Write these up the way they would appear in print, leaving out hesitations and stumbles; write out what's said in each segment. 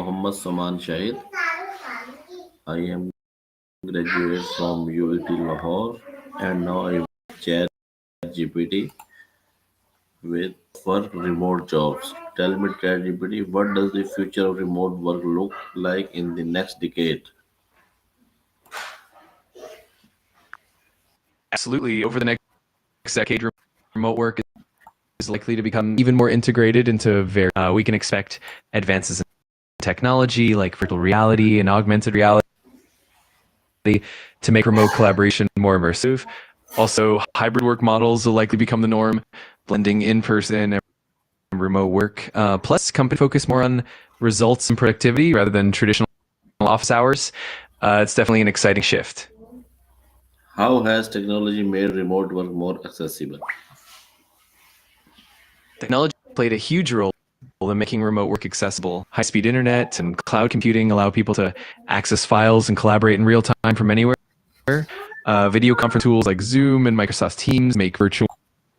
Mohammad Saman Shahid. I am graduate from UET Lahore and now I chat GPT with for remote jobs. Tell me, ChatGPT, what does the future of remote work look like in the next decade? Absolutely. Over the next decade, remote work is likely to become even more integrated into we can expect advances in technology like virtual reality and augmented reality to make remote collaboration more immersive. Also, hybrid work models will likely become the norm, blending in-person and remote work. Plus, companies focus more on results and productivity rather than traditional office hours. It's definitely an exciting shift. How has technology made remote work more accessible? Technology played a huge role in making remote work accessible. High-speed internet and cloud computing allow people to access files and collaborate in real time from anywhere. Video conference tools like Zoom and Microsoft Teams make virtual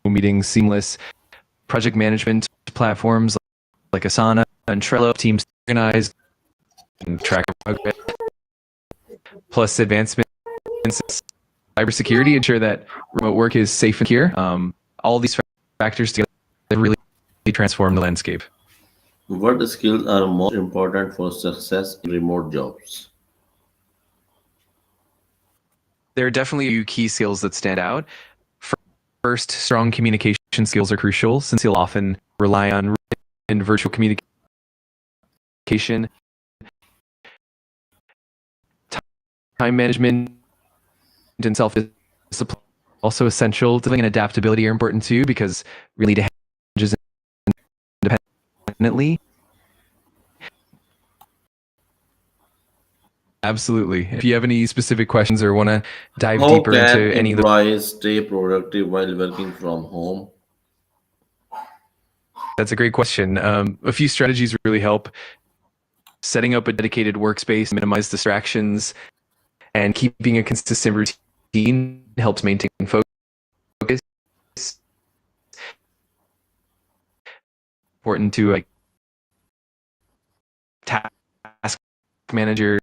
meetings seamless. Project management platforms like Asana and Trello teams organize and track progress. Plus, advancements in cybersecurity ensure that remote work is safe and secure. All these factors together really transform the landscape. What skills are most important for success in remote jobs? There are definitely a few key skills that stand out. First, strong communication skills are crucial since you'll often rely on written and virtual communication. Time management and self-discipline also essential. Discipline and adaptability are important too because we need to handle challenges independently. Absolutely. If you have any specific questions or want to dive How deeper can into any of the, employees stay productive while working from home? that's a great question. A few strategies really help. Setting up a dedicated workspace, minimize distractions, and keeping a consistent routine helps maintain focus. Important to task managers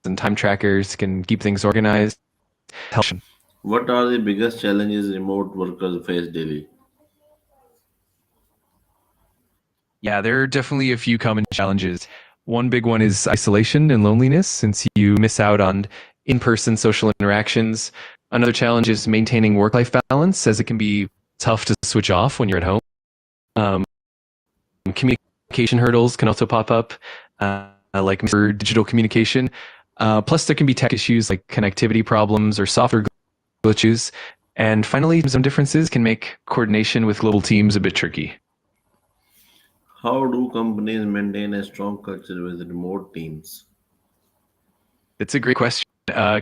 and time trackers can keep things organized. What are the biggest challenges remote workers face daily? Yeah, there are definitely a few common challenges. One big one is isolation and loneliness, since you miss out on in-person social interactions. Another challenge is maintaining work-life balance, as it can be tough to switch off when you're at home. Communication hurdles can also pop up, like for digital communication. Plus, there can be tech issues like connectivity problems or software glitches. And finally, some differences can make coordination with global teams a bit tricky. How do companies maintain a strong culture with remote teams? It's a great question.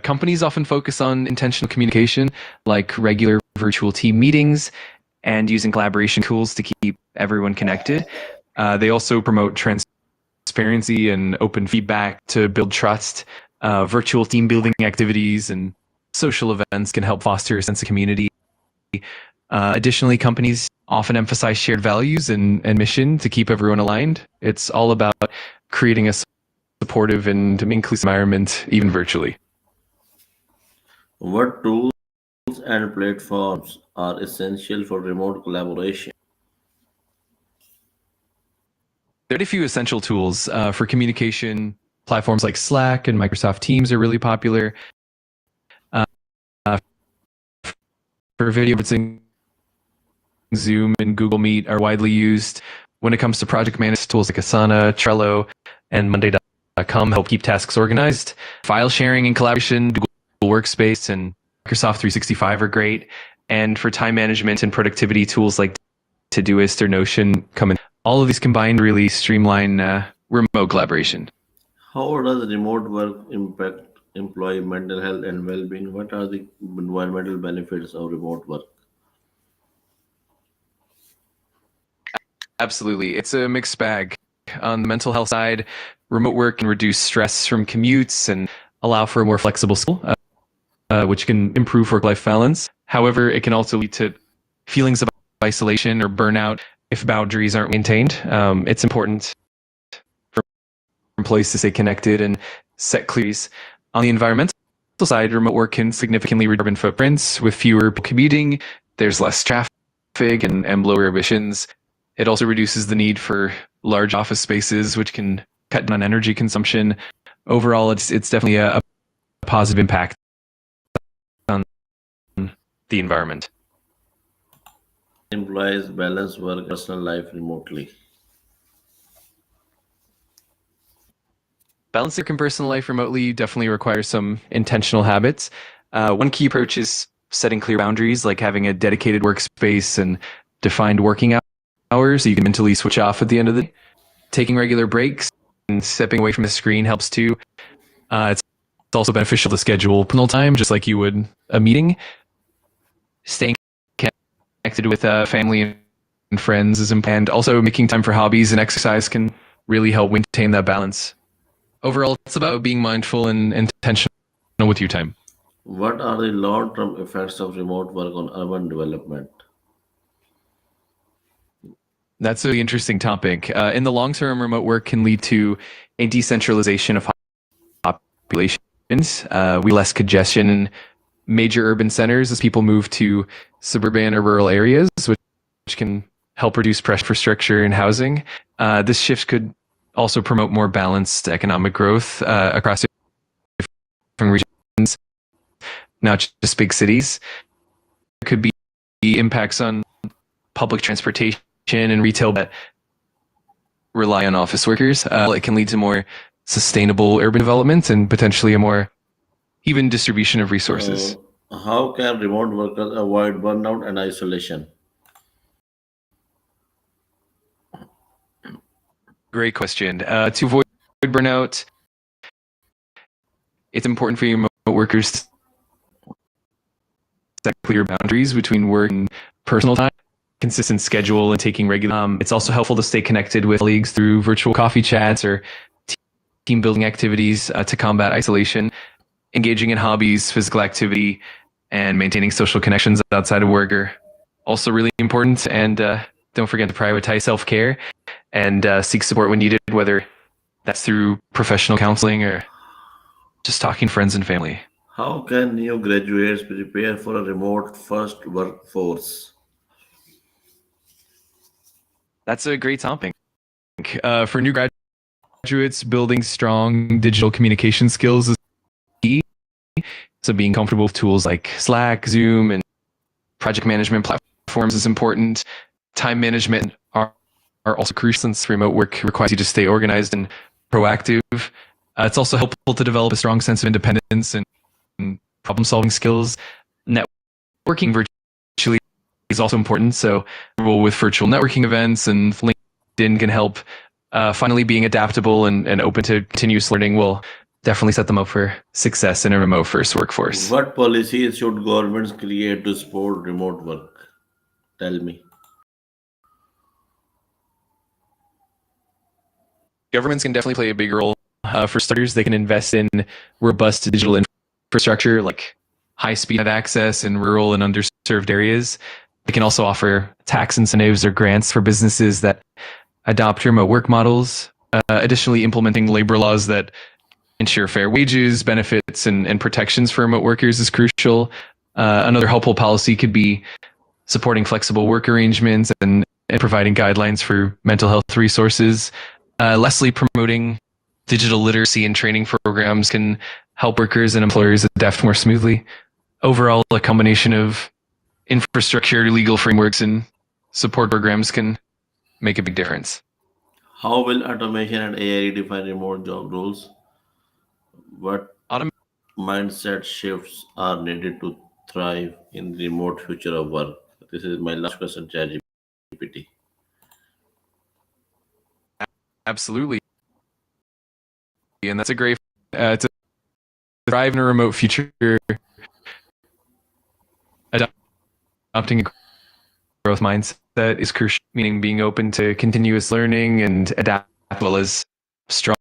Companies often focus on intentional communication, like regular virtual team meetings and using collaboration tools to keep everyone connected. They also promote transparency and open feedback to build trust. Virtual team building activities and social events can help foster a sense of community. Additionally, companies often emphasize shared values and mission to keep everyone aligned. It's all about creating a supportive and inclusive environment, even virtually. What tools and platforms are essential for remote collaboration? There are a few essential tools for communication. Platforms like Slack and Microsoft Teams are really popular. For video conferencing, Zoom and Google Meet are widely used. When it comes to project management, tools like Asana, Trello, and Monday.com help keep tasks organized. File sharing and collaboration, Google Workspace and Microsoft 365 are great. And for time management and productivity, tools like Todoist or Notion come in. All of these combined really streamline remote collaboration. How does remote work impact employee mental health and well-being? What are the environmental benefits of remote work? Absolutely. It's a mixed bag. On the mental health side, remote work can reduce stress from commutes and allow for a more flexible schedule, which can improve work-life balance. However, it can also lead to feelings of isolation or burnout, if boundaries aren't maintained. It's important for employees to stay connected and set clears. On the environmental side, remote work can significantly reduce carbon footprints. With fewer people commuting, there's less traffic and lower emissions. It also reduces the need for large office spaces, which can cut down on energy consumption. Overall, it's definitely a positive impact on the environment. Employees balance work and personal life remotely. Balancing work and personal life remotely definitely requires some intentional habits. One key approach is setting clear boundaries, like having a dedicated workspace and defined working hours so you can mentally switch off at the end of the day. Taking regular breaks and stepping away from the screen helps too. It's also beneficial to schedule personal time, just like you would a meeting. Staying connected with family and friends is important. And also making time for hobbies and exercise can really help maintain that balance. Overall, it's about being mindful and intentional with your time. What are the long term effects of remote work on urban development? That's a really interesting topic. In the long term, remote work can lead to a decentralization of populations. We less congestion in major urban centers as people move to suburban or rural areas, which can help reduce pressure for structure and housing. This shift could also promote more balanced economic growth across different regions, not just big cities. There could be impacts on public transportation and retail that rely on office workers. It can lead to more sustainable urban development and potentially a more even distribution of resources. How can remote workers avoid burnout and isolation? Great question. To avoid burnout, it's important for remote workers to set clear boundaries between work and personal time, consistent schedule, and taking regular. It's also helpful to stay connected with colleagues through virtual coffee chats or team building activities to combat isolation. Engaging in hobbies, physical activity, and maintaining social connections outside of work are also really important. And don't forget to prioritize self-care and seek support when needed, whether that's through professional counseling or just talking to friends and family. How can new graduates prepare for a remote first workforce? That's a great topic. For new graduates, building strong digital communication skills is key. So being comfortable with tools like Slack, Zoom, and project management platforms is important. Time management are also crucial since remote work requires you to stay organized and proactive. It's also helpful to develop a strong sense of independence and problem-solving skills. Networking virtually is also important. So with virtual networking events and LinkedIn can help. Finally, being adaptable and open to continuous learning will definitely set them up for success in a remote first workforce. What policies should governments create to support remote work? Tell me. Governments can definitely play a big role. For starters, they can invest in robust digital infrastructure like high-speed access in rural and underserved areas. They can also offer tax incentives or grants for businesses that adopt remote work models. Additionally, implementing labor laws that ensure fair wages, benefits, and protections for remote workers is crucial. Another helpful policy could be supporting flexible work arrangements and providing guidelines for mental health resources. Lastly, promoting digital literacy and training programs can help workers and employers adapt more smoothly. Overall, a combination of infrastructure, legal frameworks, and support programs can make a big difference. How will automation and AI define remote job roles? What mindset shifts are needed to thrive in the remote future of work? This is my last question, ChatGPT. Absolutely. And that's a great to thrive in a remote future. Adopting a growth mindset is crucial, meaning being open to continuous learning and adapt as well as strong